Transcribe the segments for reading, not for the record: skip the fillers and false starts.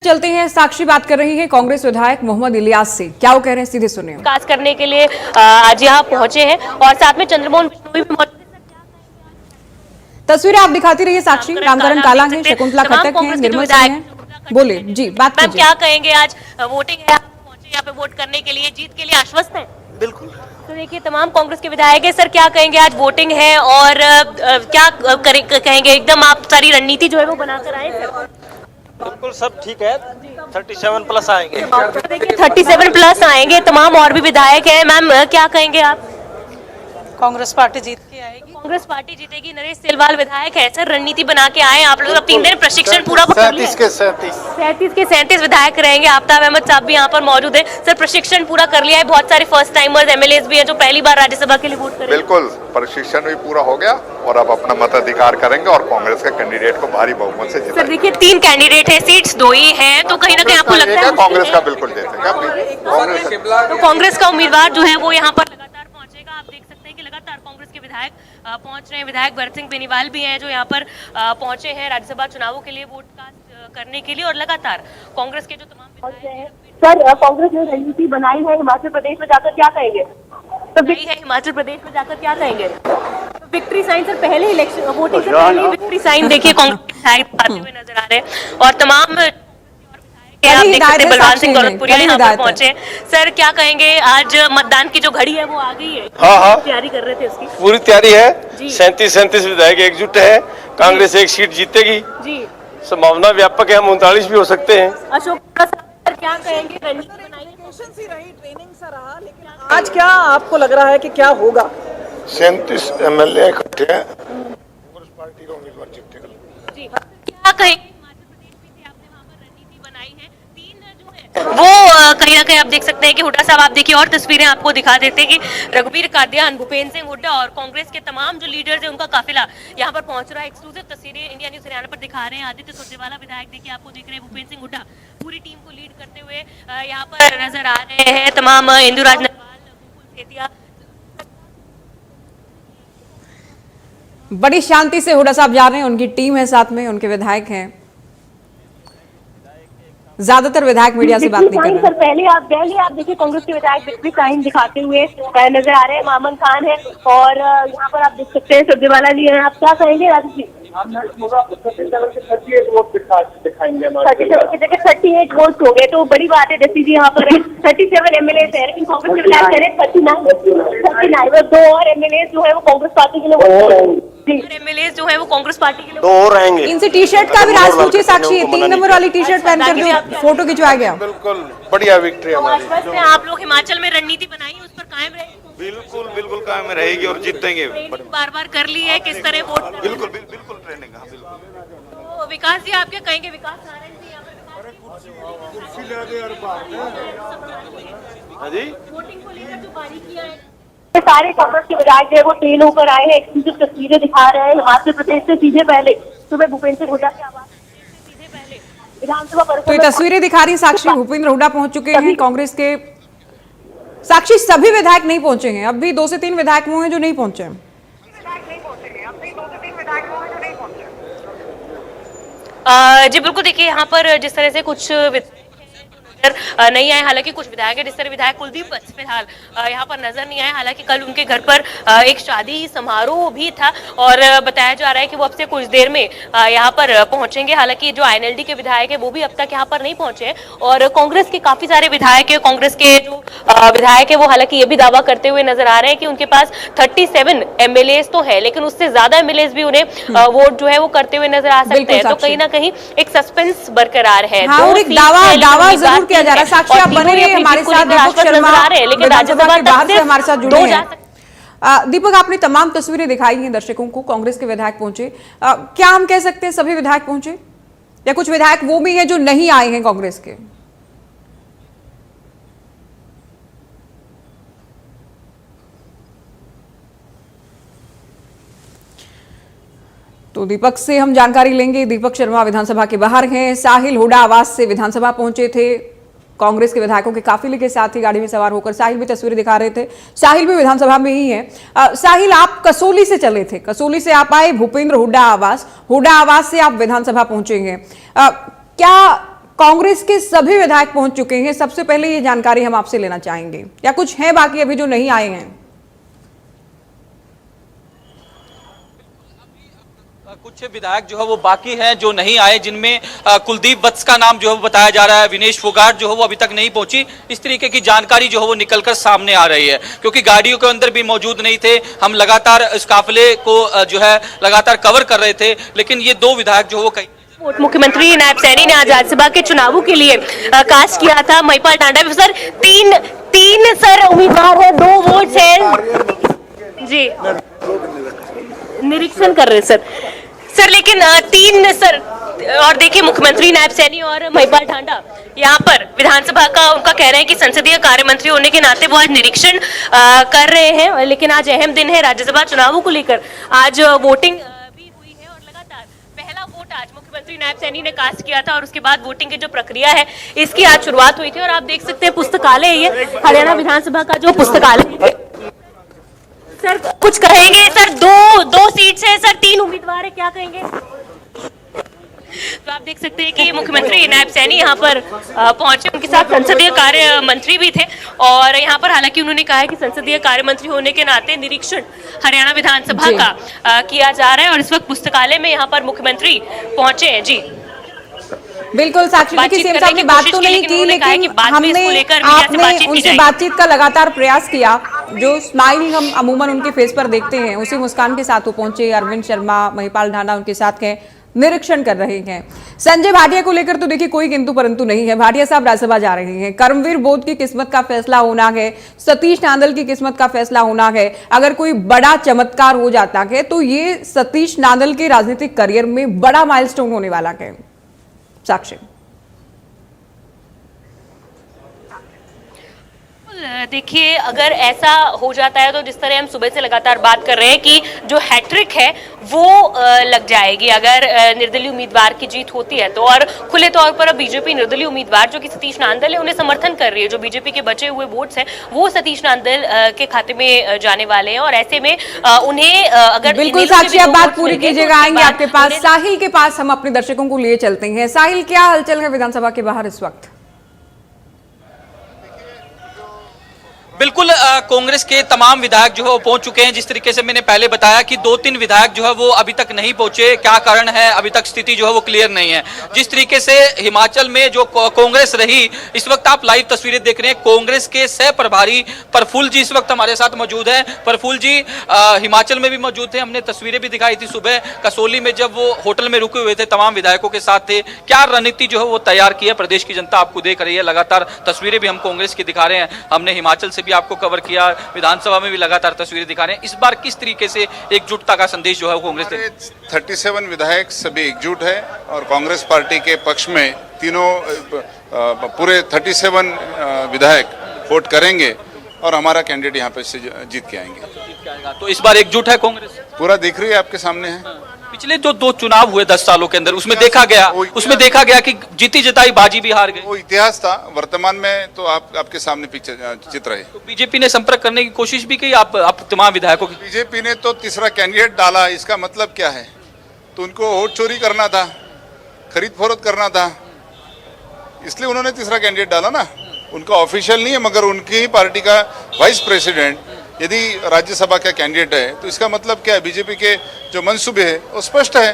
चलते हैं। साक्षी बात कर रही है कांग्रेस विधायक मोहम्मद इलियास से। क्या वो कह रहे हैं सीधे सुनिए। विकास करने के लिए आज यहाँ पहुंचे हैं और साथ में चंद्रमोहन बिश्नोई भी मौजूद हैं। तस्वीरें आप दिखाती रहिए साक्षी। रामकरण काला है, शकुंतला खट्टक है, निर्मल सिंह है। बोले जी, बात मैम कीजिए। क्या कहेंगे, आज वोटिंग है, आप पहुंचे यहाँ पे वोट करने के लिए, जीत के लिए आश्वस्त हैं? बिल्कुल। तो देखिए तमाम कांग्रेस के विधायक हैं। सर क्या कहेंगे, आज वोटिंग है और क्या कहेंगे, एकदम आप सारी रणनीति जो है वो बनाकर आए हैं? बिल्कुल सब ठीक है। 37+ आएंगे। तो देखिए 37+ आएंगे, तमाम और भी विधायक हैं। मैम क्या कहेंगे आप? कांग्रेस पार्टी जीत के आएगी। कांग्रेस पार्टी जीतेगी। नरेश सेलवाल विधायक है। सर रणनीति बना के आए आप लोग, अब 3 दिन प्रशिक्षण पूरा कर लिया। 37 के 37 विधायक रहेंगे। आफ्ताब अहमद साहब भी यहाँ पर मौजूद है। सर प्रशिक्षण पूरा कर लिया है, बहुत सारे फर्स्ट टाइमर्स एमएलए भी हैं जो पहली बार राज्यसभा के लिए वोट करेंगे। बिल्कुल, प्रशिक्षण भी पूरा हो गया और अब अपना मताधिकार करेंगे और कांग्रेस के कैंडिडेट को भारी बहुमत से सर जिताएंगे। देखिए 3 कैंडिडेट है, सीट्स 2 ही हैं, तो कहीं ना कहीं आपको लगता है कांग्रेस का बिल्कुल जीतेगा। तो कांग्रेस का उम्मीदवार जो है वो यहाँ पर लगातार पहुंचेगा। आप देख सकते हैं कि लगातार कांग्रेस के विधायक पहुंच रहे हैं। विधायक भरत सिंह बेनीवाल भी हैं जो यहाँ पर पहुंचे हैं राज्यसभा चुनावों के लिए वोट कास्ट करने के लिए, और लगातार कांग्रेस के जो तमाम सर कांग्रेस ने रणनीति बनाई है, हिमाचल प्रदेश में जाकर क्या कहेंगे? तो है हिमाचल प्रदेश में जाकर क्या कहेंगे? तो विक्ट्री साइन सर पहले इलेक्शन वोटिंग से पहले विक्ट्री साइन देखिए कांग्रेस के विधायक आते हुए नजर आ रहे हैं, और तमाम आप देख सकते हैं बलवान सिंह दौलतपुरिया यहाँ पर पहुंचे। सर क्या कहेंगे, आज मतदान की जो घड़ी है वो आ गई है? हाँ। तैयारी कर रहे थे उसकी? पूरी तैयारी है। 37 विधायक एकजुट है। कांग्रेस एक सीट जीतेगी जी। संभावना व्यापक है, हम 39 भी हो सकते हैं। अशोक सर क्या कहेंगे, रणनीति बनाई ट्रेनिंग सा रहा, लेकिन आज क्या आपको लग रहा है कि क्या होगा? 37 एमएलए इकट्ठे हैं, कांग्रेस पार्टी का उम्मीदवार जीतेगा। जी क्या कहेंगे, हिमाचल प्रदेश में से आपने वहाँ पर रणनीति बनाई है, 3 जो है वो कहीं ना कहीं आप देख सकते हैं कि हुड्डा साहब, आप देखिए और तस्वीरें आपको दिखा देते हैं कि रघुवीर कादियान, भूपेंद्र सिंह हुड्डा और कांग्रेस के तमाम जो लीडर्स हैं उनका काफिला यहाँ पर पहुंच रहा है। एक्सक्लूसिव तस्वीरें इंडिया न्यूज हरियाणा पर दिखा रहे हैं। आदित्य सुरजेवाला विधायक देखिए आपको दिख रहे हैं, भूपेंद्र सिंह हुड्डा पूरी टीम को लीड करते हुए यहाँ पर नजर आ रहे हैं। तमाम इंदुराज नरवाल, मुकुल सेतिया, बड़ी शांति से हुड्डा साहब जा रहे हैं, उनकी टीम है साथ में, उनके विधायक हैं। ज्यादातर विधायक मीडिया से बात नहीं कर रहे। सर पहले आप देखिए कांग्रेस के विधायक विक्ट्री साइन दिखाते हुए नजर आ रहे हैं। मामन खान है और यहाँ पर आप देख सकते हैं सुरजेवाला जी हैं। आप क्या कहेंगे राजू जी? 38 वोट दिखाएंगे। 37 की जगह 38 वोट हो गए, तो बड़ी बात है। जैसे जी यहाँ पर 37 एमएलए है, लेकिन कांग्रेस के विधायक कह रहे 39 2 और एमएलए जो है वो कांग्रेस पार्टी के लिए वोट करेंगे। एमएलए जो है वो कांग्रेस पार्टी के लिए 2 और रहेंगे। इनसे टी शर्ट का भी राज पूछिए साक्षी। 3 नंबर वाली टी शर्ट पहनकर जो फोटो खिंचवाया गया। बिल्कुल बढ़िया विक्ट्री हमारी। आश्वस्त हैं आप लोग, हिमाचल में रणनीति बनाई है, उस पर कायम रहेगी? बिल्कुल कायम रहेगी और जीतेंगे। बार कर ली है, किस तरह वोट? बिल्कुल ट्रेनिंग। हाँ बिल्कुल। तो विकास जी आप क्या कहेंगे? विकास नारायण जी यहाँ पर हाँ जी, वोटिंग को लेकर जो बारीकियां हैं, सारे कांग्रेस के विधायक जो है वो ट्रेन होकर आए हैं, एक्सक्लूसिव तस्वीरें दिखा रहे हैं। हिमाचल प्रदेश से सीधे पहले सुबह भूपेंद्र सिंह हुड्डा की आवाज सीधे पहले विधानसभा तो ये परिसर तस्वीरें दिखा रही साक्षी। भूपेंद्र हुड्डा पहुंच चुके हैं कांग्रेस के। साक्षी सभी विधायक नहीं पहुंचे हैं, अब भी 2 से 3 विधायक वो हैं जो नहीं पहुंचे हैं। जी बिल्कुल, देखिए यहाँ पर जिस तरह से कुछ नहीं आए, हालांकि कुछ विधायक है, जिस तरह विधायक कुलदीप फिलहाल यहाँ पर नजर नहीं आए। हालांकि कल उनके घर पर एक शादी समारोह भी था और बताया जा रहा है कि वो अब से कुछ देर में यहाँ पर पहुंचेंगे। हालांकि जो आईएनएलडी के विधायक है वो भी अब तक यहाँ पर नहीं पहुंचे हैं, और कांग्रेस के काफी सारे विधायक है, कांग्रेस के जो विधायक है वो हालांकि ये भी दावा करते हुए नजर आ रहे हैं कि उनके पास 37 एमएलए तो है, लेकिन उससे ज्यादा एमएलए भी उन्हें वोट जो है वो करते हुए नजर आ सकते हैं। तो कहीं ना कहीं एक सस्पेंस बरकरार है। हाँ, और एक दावा जरूर किया जा रहा है। साक्षी आप बने रहिए हमारे साथ। दीपक शर्मा विधानसभा के बाहर से हमारे साथ जुड़े हैं। दीपक, आपने तमाम तस्वीरें दिखाई हैं दर्शकों को, कांग्रेस के विधायक पहुंचे। क्या हम कह सकते हैं सभी विधायक पहुंचे, या कुछ विधायक वो भी हैं जो नहीं आए हैं कांग्रेस के? तो दीपक से हम जानकारी लेंगे। दीपक शर्मा विधानसभा के बाहर हैं। साहिल हुड्डा आवास से विधानसभा पहुंचे थे, कांग्रेस के विधायकों के काफिले के साथ ही गाड़ी में सवार होकर। साहिल भी तस्वीरें दिखा रहे थे, साहिल भी विधानसभा में ही है। साहिल, आप कसोली से चले थे, कसोली से आप आए भूपेंद्र हुड्डा आवास से आप विधानसभा पहुंचेंगे। क्या कांग्रेस के सभी विधायक पहुंच चुके हैं। सबसे पहले ये जानकारी हम आपसे लेना चाहेंगे, या कुछ है बाकी अभी जो नहीं आए हैं? कुछ विधायक जो है वो बाकी हैं जो नहीं आए, जिनमें कुलदीप वत्स का नाम जो है बताया जा रहा है, विनेश फोगाट जो है वो अभी तक नहीं पहुंची। इस तरीके की जानकारी जो है वो निकलकर सामने आ रही है, क्योंकि गाड़ियों के अंदर भी मौजूद नहीं थे। हम लगातार इस काफिले को जो है लगातार कवर कर रहे थे, लेकिन ये दो विधायक जो है वो कहीं मुख्यमंत्री नायब सैनी ने आज राज्यसभा के चुनावों के लिए कास्ट किया था। महिपाल टांडा सर, तीन सर उम्मीदवार है, 2 वोट है जी, निरीक्षण कर रहे सर, लेकिन 3 सर, और देखिए मुख्यमंत्री नायब सैनी और महिपाल टांडा यहाँ पर विधानसभा का उनका कह रहे हैं कि संसदीय कार्य मंत्री होने के नाते वो आज निरीक्षण कर रहे हैं। लेकिन आज अहम दिन है राज्यसभा चुनावों को लेकर, आज वोटिंग भी हुई है और लगातार पहला वोट आज मुख्यमंत्री नायब सैनी ने कास्ट किया था और उसके बाद वोटिंग की जो प्रक्रिया है इसकी आज शुरुआत हुई थी। और आप देख सकते हैं पुस्तकालय, ये हरियाणा विधानसभा का जो पुस्तकालय। सर कुछ कहेंगे सर? दो सीट से सर 3 उम्मीदवार है, क्या कहेंगे? तो आप देख सकते हैं कि मुख्यमंत्री नायब सैनी यहाँ पर पहुंचे, उनके साथ संसदीय कार्य मंत्री भी थे। और यहाँ पर हालांकि उन्होंने कहा है कि संसदीय कार्य मंत्री होने के नाते निरीक्षण हरियाणा विधानसभा का किया जा रहा है। और इस वक्त पुस्तकालय में यहाँ पर मुख्यमंत्री पहुंचे हैं जी। बिल्कुल साक्षी जी, सीएम साहब ने बात तो नहीं की, लेकिन आपने उनसे बातचीत का लगातार प्रयास किया। जो स्माइल हम अमूमन उनके फेस पर देखते हैं, उसी मुस्कान के साथ वो पहुंचे। अरविंद शर्मा, महिपाल ढांडा उनके साथ हैं, निरीक्षण कर रहे हैं। संजय भाटिया को लेकर तो देखिए कोई किंतु परंतु नहीं है। भाटिया साहब राज्यसभा जा रहे हैं। कर्मवीर बोध की किस्मत का फैसला होना है, सतीश नांदल की किस्मत का फैसला होना है। अगर कोई बड़ा चमत्कार हो जाता है तो ये सतीश नांदल के राजनीतिक करियर में बड़ा माइलस्टोन होने वाला है। साक्षी, देखिए अगर ऐसा हो जाता है तो जिस तरह हम सुबह से लगातार बात कर रहे हैं कि जो हैट्रिक है वो लग जाएगी अगर निर्दलीय उम्मीदवार की जीत होती है तो। और खुले तौर पर अब बीजेपी निर्दलीय उम्मीदवार जो कि सतीश नांदल है उन्हें समर्थन कर रही है। जो बीजेपी के बचे हुए वोट्स हैं वो सतीश नांदल के खाते में जाने वाले हैं। और ऐसे में उन्हें अगर बिल्कुल साक्षी, आप बात पूरी कीजिएगा, आएंगे आपके पास। साहिल के पास हम अपने दर्शकों को लिए चलते हैं। साहिल, क्या हलचल है विधानसभा के बाहर इस वक्त? बिल्कुल कांग्रेस के तमाम विधायक जो है वो पहुंच चुके हैं। जिस तरीके से मैंने पहले बताया कि 2-3 विधायक जो है वो अभी तक नहीं पहुंचे, क्या कारण है अभी तक स्थिति जो है वो क्लियर नहीं है। जिस तरीके से हिमाचल में जो कांग्रेस रही, इस वक्त आप लाइव तस्वीरें देख रहे हैं। कांग्रेस के सह प्रभारी प्रफुल्ल जी इस वक्त हमारे साथ मौजूद है। प्रफुल्ल जी हिमाचल में भी मौजूद थे, हमने तस्वीरें भी दिखाई थी सुबह कसौली में जब वो होटल में रुके हुए थे, तमाम विधायकों के साथ थे। क्या रणनीति जो है वो तैयार की है? प्रदेश की जनता आपको देख रही है, लगातार तस्वीरें भी हम कांग्रेस की दिखा रहे हैं। हमने हिमाचल से आपको कवर किया, विधानसभा में भी लगातार तस्वीरें दिखा रहे हैं। इस बार किस तरीके से एकजुटता का संदेश जो है कांग्रेस दे? 37 विधायक सभी एकजुट है और कांग्रेस पार्टी के पक्ष में तीनों पूरे 37 विधायक वोट करेंगे और हमारा कैंडिडेट यहाँ पे से जीत के आएंगे। तो इस बार एकजुट है कांग्रेस? पूरा दिख रही है आपके सामने है। पिछले जो 2 चुनाव हुए 10 सालों के अंदर उसमें देखा गया कि जीती जिताई बाजी भी हार गई। वो इतिहास था, वर्तमान में तो आपके सामने चित्र है। तो बीजेपी ने संपर्क करने की कोशिश भी की आप तमाम विधायकों की? बीजेपी ने तो तीसरा कैंडिडेट डाला, इसका मतलब क्या है? तो उनको वोट चोरी करना था, खरीद फरोख्त करना था, इसलिए उन्होंने तीसरा कैंडिडेट डाला ना। उनका ऑफिशियल नहीं है मगर उनकी ही पार्टी का वाइस प्रेसिडेंट यदि राज्यसभा का कैंडिडेट है तो इसका मतलब क्या है? बीजेपी के जो मंसूबे है वो स्पष्ट है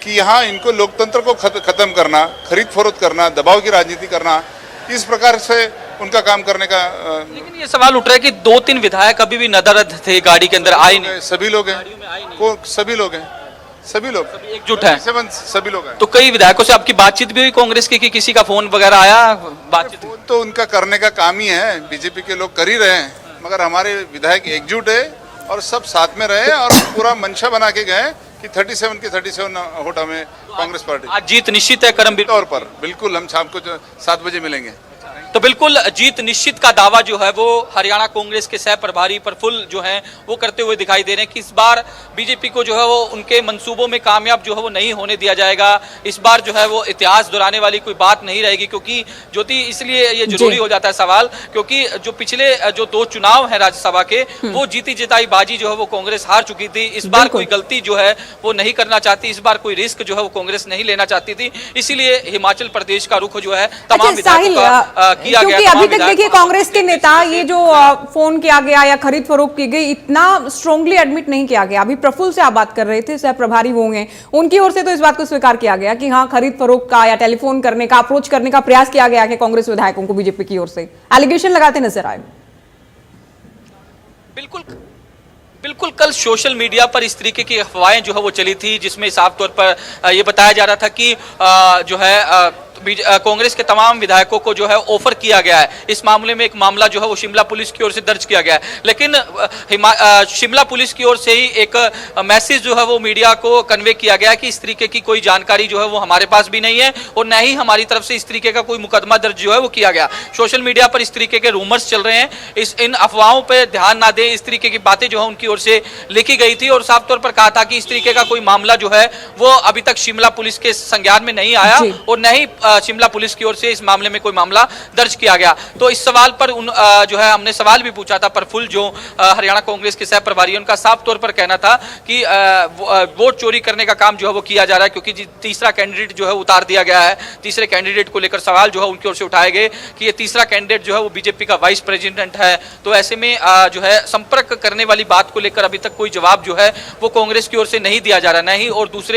कि यहाँ इनको लोकतंत्र को खत्म करना, खरीद फरोख्त करना, दबाव की राजनीति करना, इस प्रकार से उनका काम करने का। लेकिन ये सवाल उठ रहा है कि 2-3 विधायक अभी भी नदारद थे, गाड़ी के अंदर आए नहीं। सभी लोग हैं, सभी लोग एकजुट है, सभी लोग हैं। तो कई विधायकों से आपकी बातचीत भी हुई कांग्रेस की कि किसी का फोन वगैरह आया? बातचीत तो उनका करने का काम ही है, बीजेपी के लोग कर ही रहे हैं, मगर हमारे विधायक एकजुट है और सब साथ में रहे और पूरा मंशा बना के गए कि 37 के 37 वोट हमें कांग्रेस पार्टी। आज जीत निश्चित है कर्मवीर तौर पर? बिल्कुल, हम शाम को 7 बजे मिलेंगे। तो बिल्कुल जीत निश्चित का दावा जो है वो हरियाणा कांग्रेस के सह प्रभारी प्रफुल्ल जो हैं वो करते हुए दिखाई दे रहे हैं कि इस बार बीजेपी को जो है वो उनके मंसूबों में कामयाब जो है वो नहीं होने दिया जाएगा। इस बार जो है वो इतिहास दोहराने वाली कोई बात नहीं रहेगी, क्योंकि ज्योति इसलिए ये जरूरी हो जाता है सवाल, क्योंकि जो पिछले जो 2 चुनाव है राज्यसभा के वो जीती जिताई बाजी जो है वो कांग्रेस हार चुकी थी। इस बार कोई गलती जो है वो नहीं करना चाहती, इस बार कोई रिस्क जो है वो कांग्रेस नहीं लेना चाहती थी, इसीलिए हिमाचल प्रदेश का रुख जो है तमाम विधायकों का किया गया। क्योंकि अभी तक देखिए कांग्रेस के नेता ये जो फोन किया गया या खरीद फरोख्त की गई इतना स्ट्रांगली एडमिट नहीं किया गया। अभी प्रफुल्ल से आप बात कर रहे थे, सह प्रभारी वो हैं, उनकी ओर से तो इस बात को स्वीकार किया गया कि हाँ खरीद फरोख्त का या टेलीफोन करने का अप्रोच करने का प्रयास किया गया है कांग्रेस विधायकों को बीजेपी की ओर से, एलिगेशन लगाते नजर आए। बिल्कुल कल सोशल मीडिया पर इस तरीके की अफवाहें जो है वो चली थी, जिसमें साफ तौर पर ये बताया जा रहा था कि जो है कांग्रेस के तमाम विधायकों को जो है ऑफर किया गया है। इस मामले में एक मामला जो है वो शिमला पुलिस की ओर से दर्ज किया गया है, लेकिन शिमला पुलिस की ओर से ही एक मैसेज जो है वो मीडिया को कन्वे किया गया कि इस तरीके की कोई जानकारी जो है वो हमारे पास भी नहीं है और न ही हमारी तरफ से इस तरीके का कोई मुकदमा दर्ज जो है वो किया गया। सोशल मीडिया पर इस तरीके के रूमर्स चल रहे हैं, इन अफवाहों पर ध्यान ना दें, इस तरीके की बातें जो है उनकी ओर से लिखी गई थी और साफ तौर पर कहा था कि इस तरीके का कोई मामला जो है वो अभी तक शिमला पुलिस के संज्ञान में नहीं आया और न ही शिमला पुलिस की ओर से इस मामले में कोई मामला दर्ज किया गया। तो इस सवाल पर जो है हमने सवाल भी पूछा था प्रफुल्ल जो हरियाणा कांग्रेस के सह प्रभारी, उनका साफ तौर पर कहना था कि वोट चोरी करने का काम जो है वो किया जा रहा है, क्योंकि तीसरा कैंडिडेट जो है उतार दिया गया है। तीसरे कैंडिडेट को लेकर सवाल जो है उनकी ओर से उठाए गए कि ये तीसरा कैंडिडेट जो है वो बीजेपी का वाइस प्रेसिडेंट है, तो ऐसे में जो है संपर्क करने वाली बात को लेकर अभी तक कोई जवाब जो है वो कांग्रेस की ओर से नहीं दिया जा रहा, नहीं और दूसरे